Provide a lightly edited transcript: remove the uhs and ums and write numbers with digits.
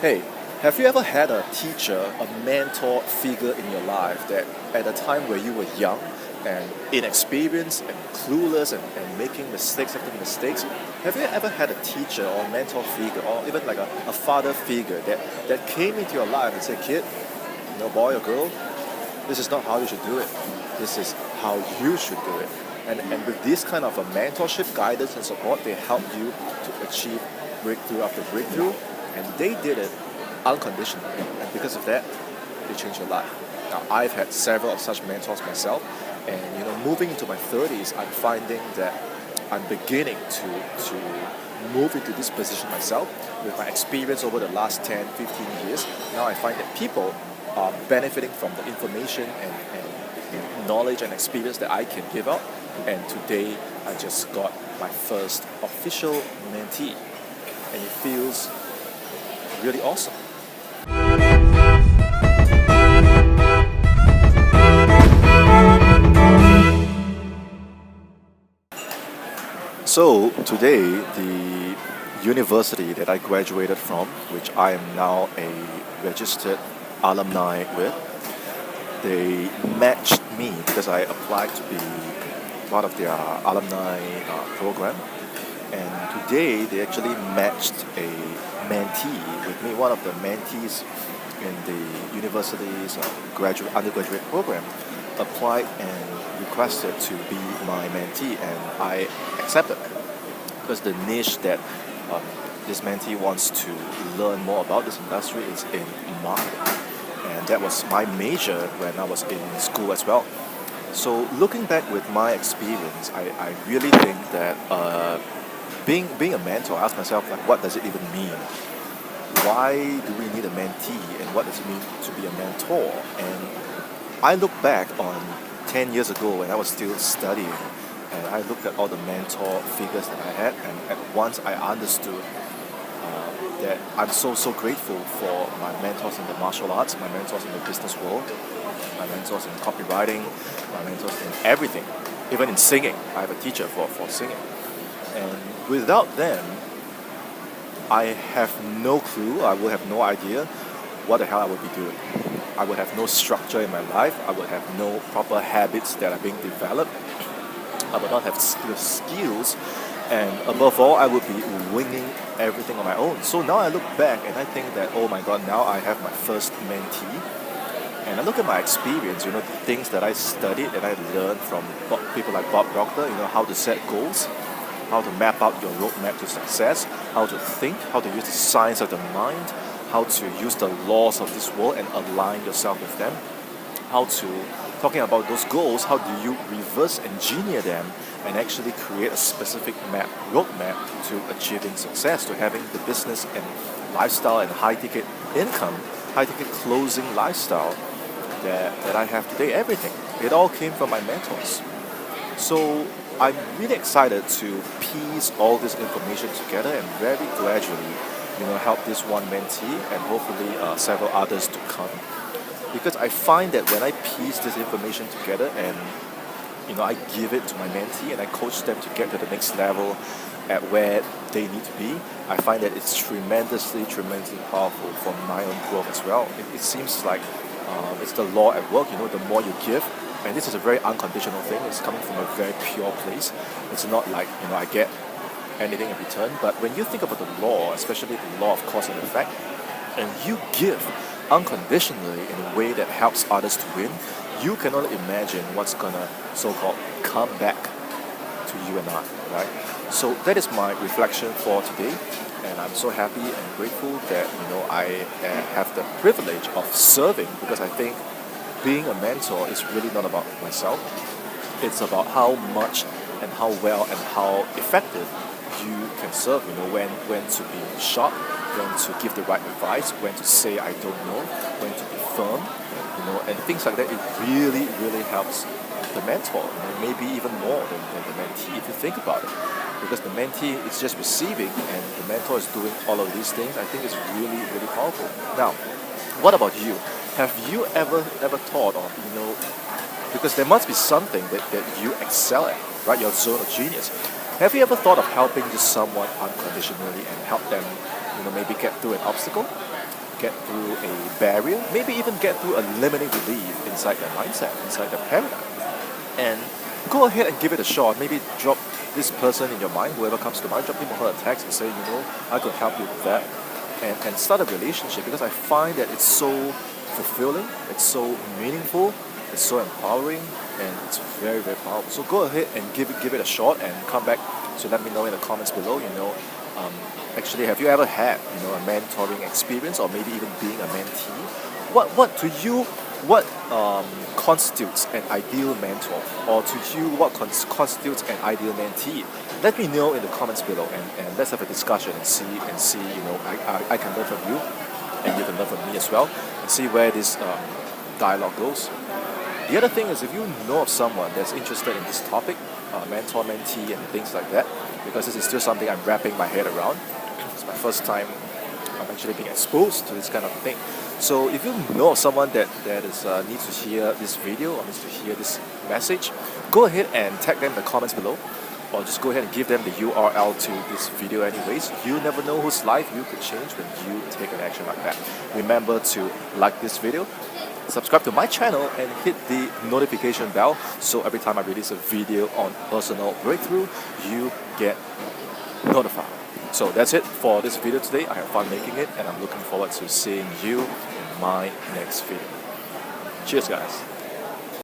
Hey, have you ever had a teacher, a mentor figure in your life that at a time where you were young and inexperienced and clueless and making mistakes after mistakes, have you ever had a teacher or mentor figure or even like a father figure that came into your life and said, kid, boy or girl, this is not how you should do it. This is how you should do it. And with this kind of a mentorship, guidance and support, they help you to achieve breakthrough after breakthrough, and they did it unconditionally. And because of that, they changed your life. Now, I've had several of such mentors myself, and moving into my 30s, I'm finding that I'm beginning to move into this position myself with my experience over the last 10, 15 years. Now I find that people are benefiting from the information and knowledge and experience that I can give out. And today, I just got my first official mentee, and it feels really awesome. So today, the university that I graduated from, which I am now a registered alumni with, they matched me because I applied to be part of their alumni program. And today, they actually matched a mentee with me, one of the mentees in the university's undergraduate program, applied and requested to be my mentee, and I accepted because the niche that this mentee wants to learn more about this industry is in marketing, and that was my major when I was in school as well. So looking back with my experience, I really think that being a mentor, I ask myself, like, what does it even mean? Why do we need a mentee, and what does it mean to be a mentor? And I look back on 10 years ago when I was still studying, and I looked at all the mentor figures that I had, and at once I understood that I'm so grateful for my mentors in the martial arts, my mentors in the business world, my mentors in copywriting, my mentors in everything, even in singing. I have a teacher for singing. And without them, I have no clue, I would have no idea what the hell I would be doing. I would have no structure in my life, I would have no proper habits that are being developed, I would not have the skills, and above all, I would be winging everything on my own. So now I look back and I think that, oh my god, now I have my first mentee. And I look at my experience, the things that I studied and I learned from people like Bob Proctor, how to set goals, how to map out your roadmap to success, how to think, how to use the science of the mind, how to use the laws of this world and align yourself with them, talking about those goals, how do you reverse engineer them and actually create a specific roadmap to achieving success, to having the business and lifestyle and high-ticket income, high-ticket closing lifestyle that I have today. Everything. It all came from my mentors. So I'm really excited to piece all this information together and very gradually, help this one mentee and hopefully several others to come. Because I find that when I piece this information together and I give it to my mentee and I coach them to get to the next level at where they need to be, I find that it's tremendously powerful for my own growth as well. It seems like it's the law at work. The more you give, and this is a very unconditional thing. It's coming from a very pure place. It's not like I get anything in return. But when you think about the law, especially the law of cause and effect, and you give unconditionally in a way that helps others to win, you can only imagine what's gonna so-called come back to you and I, right? So that is my reflection for today, and I'm so happy and grateful that I have the privilege of serving, because I think being a mentor is really not about myself. It's about how much and how well and how effective you can serve. When to be sharp, when to give the right advice, when to say I don't know, when to be firm, and things like that. It really helps the mentor, maybe even more than the mentee if you think about it. Because the mentee is just receiving and the mentor is doing all of these things. I think it's really powerful. Now, what about you? Have you ever thought of, because there must be something that you excel at, right? Your zone of genius. Have you ever thought of helping just someone unconditionally and help them, maybe get through an obstacle? get through a barrier, maybe even get through a limiting belief inside their mindset, inside their paradigm. And go ahead and give it a shot. Maybe drop this person in your mind, whoever comes to mind, drop him or her a text and say, I could help you with that. And start a relationship, because I find that it's so fulfilling, it's so meaningful, it's so empowering, and it's very, very powerful. So go ahead and give it a shot and come back to let me know in the comments below. Actually, have you ever had a mentoring experience, or maybe even being a mentee? What to you? What constitutes an ideal mentor, or to you, what constitutes an ideal mentee? Let me know in the comments below, and let's have a discussion and see. I can learn from you, and you can learn from me as well, and see where this dialogue goes. The other thing is, if you know of someone that's interested in this topic, mentor, mentee, and things like that, because this is still something I'm wrapping my head around. It's my first time I'm actually being exposed to this kind of thing. So if you know of someone that needs to hear this video, or needs to hear this message, go ahead and tag them in the comments below, or just go ahead and give them the URL to this video anyways. You never know whose life you could change when you take an action like that. Remember to like this video, subscribe to my channel, and hit the notification bell, so every time I release a video on personal breakthrough, you get notified. So that's it for this video today. I had fun making it, and I'm looking forward to seeing you in my next video. Cheers, guys.